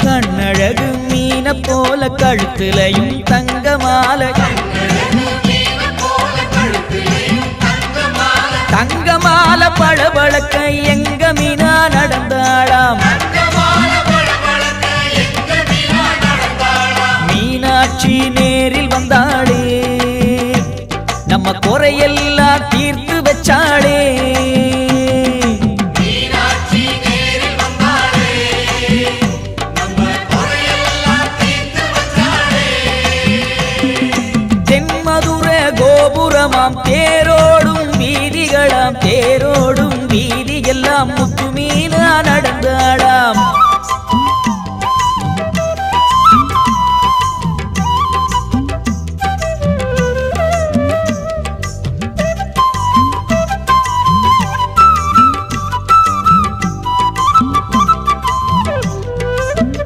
கண்ணழகு மீன போல கழுத்திலையும் தங்க மாலை தங்க மாலை பளபளக்க எங்க மீனா நடந்தாளாம் மீனாட்சி நேரில் வந்தாளே நம்ம குறையெல்லாம் தீர்த்து வச்சாளே கோபுரமாம் தேரோடும் வீதிகளாம் தேரோடும் வீதி எல்லாம் முத்து